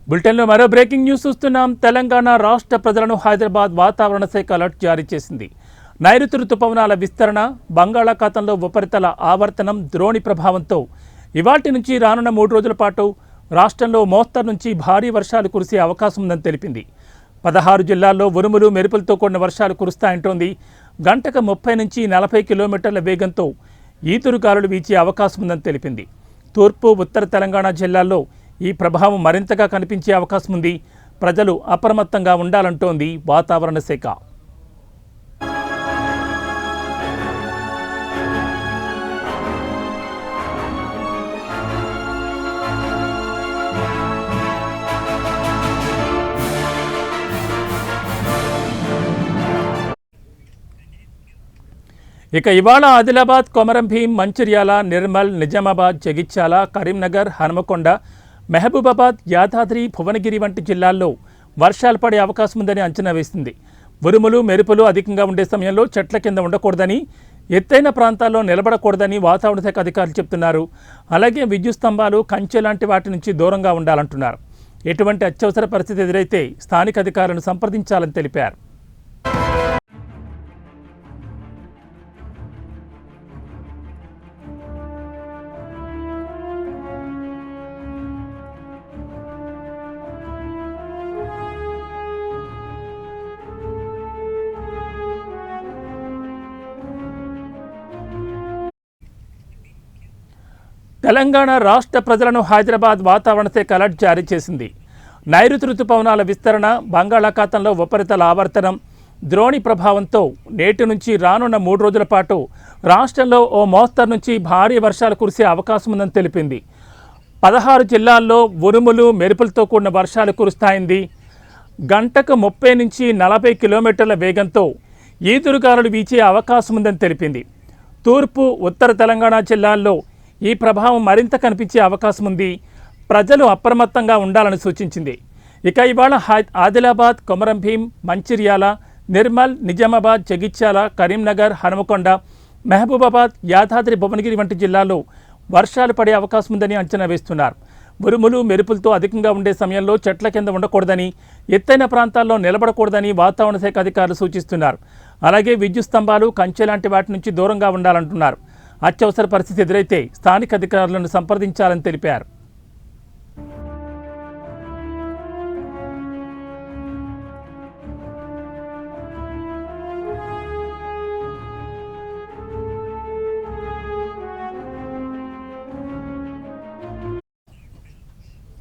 బులెటిన్లో మరో breaking news చూస్తున్నాం. తెలంగాణ రాష్ట్ర ప్రజలను హైదరాబాద్ వాతావరణ శాఖ అలర్ట్ జారీ చేసింది. నైరుతి రుతుపవనాల విస్తరణ, బంగాళాఖాతంలో ఉపరితల ఆవర్తనం, ద్రోణి ప్రభావంతో ఇవాల్టి నుంచి రానున్న 3 రోజుల పాటు రాష్ట్రంలో మోస్తరు నుంచి భారీ వర్షాలు కురిసే అవకాశం ఉందని తెలిపింది. 16 జిల్లాల్లో ఉరుములు మెరుపులతో కూడిన వర్షాలు కురుస్తాయంటోంది. గంటకు 30 నుంచి 40 కిలోమీటర్ల వేగంతో ఈదురుగాలులు వీచే అవకాశం ఉందని తెలిపింది. తూర్పు, ఉత్తర తెలంగాణ జిల్లాల్లో ఈ ప్రభావం మరింతగా కనిపించే అవకాశం ఉంది. ప్రజలు అప్రమత్తంగా ఉండాలంటోంది వాతావరణ శాఖ. ఇక ఇవాళ ఆదిలాబాద్, కొమరంభీం, మంచిర్యాల, నిర్మల్, నిజామాబాద్, జగిత్యాల, కరీంనగర్, హనుమకొండ, మహబూబాబాద్, యాదాద్రి, భువనగిరి వంటి జిల్లాల్లో వర్షాలు పడే అవకాశం ఉందని అంచనా వేసింది. ఉరుములు, మెరుపులు అధికంగా ఉండే సమయంలో చెట్ల కింద ఉండకూడదని, ఎత్తైన ప్రాంతాల్లో నిలబడకూడదని వాతావరణ శాఖ అధికారులు చెప్తున్నారు. అలాగే విద్యుత్ స్తంభాలు, కంచె లాంటి వాటి నుంచి దూరంగా ఉండాలంటున్నారు. ఎటువంటి అత్యవసర పరిస్థితి ఎదురైతే స్థానిక అధికారులను సంప్రదించాలని తెలిపారు. తెలంగాణ రాష్ట్ర ప్రజలను హైదరాబాద్ వాతావరణ శాఖ అలర్ట్ జారీ చేసింది. నైరుతి రుతుపవనాల విస్తరణ, బంగాళాఖాతంలో ఉపరితల ఆవర్తనం, ద్రోణి ప్రభావంతో నేటి నుంచి రానున్న 3 రోజుల పాటు రాష్ట్రంలో ఓ మోస్తరు నుంచి భారీ వర్షాలు కురిసే అవకాశం ఉందని తెలిపింది. 16 జిల్లాల్లో ఉరుములు, మెరుపులతో కూడిన వర్షాలు కురుస్తాయింది. గంటకు 30 నుంచి 40 కిలోమీటర్ల వేగంతో ఈదురుగాలులు వీచే అవకాశం ఉందని తెలిపింది. తూర్పు, ఉత్తర తెలంగాణ జిల్లాల్లో ఈ ప్రభావం మరింత కనిపించే అవకాశం ఉంది. ప్రజలు అప్రమత్తంగా ఉండాలని సూచించింది. ఇక ఇవాళ ఆదిలాబాద్, కొమరంభీం, మంచిర్యాల, నిర్మల్, నిజామాబాద్, జగిత్యాల, కరీంనగర్, హనుమకొండ, మహబూబాబాద్, యాదాద్రి, భువనగిరి వంటి జిల్లాల్లో వర్షాలు పడే అవకాశం ఉందని అంచనా వేస్తున్నారు. ఉరుములు, మెరుపులతో అధికంగా ఉండే సమయంలో చెట్ల కింద ఉండకూడదని, ఎత్తైన ప్రాంతాల్లో నిలబడకూడదని వాతావరణ శాఖ అధికారులు సూచిస్తున్నారు. అలాగే విద్యుత్ స్తంభాలు, కంచె లాంటి వాటి నుంచి దూరంగా ఉండాలంటున్నారు. అత్యవసర పరిస్థితి ఎదురైతే స్థానిక అధికారులను సంప్రదించాలని తెలిపారు.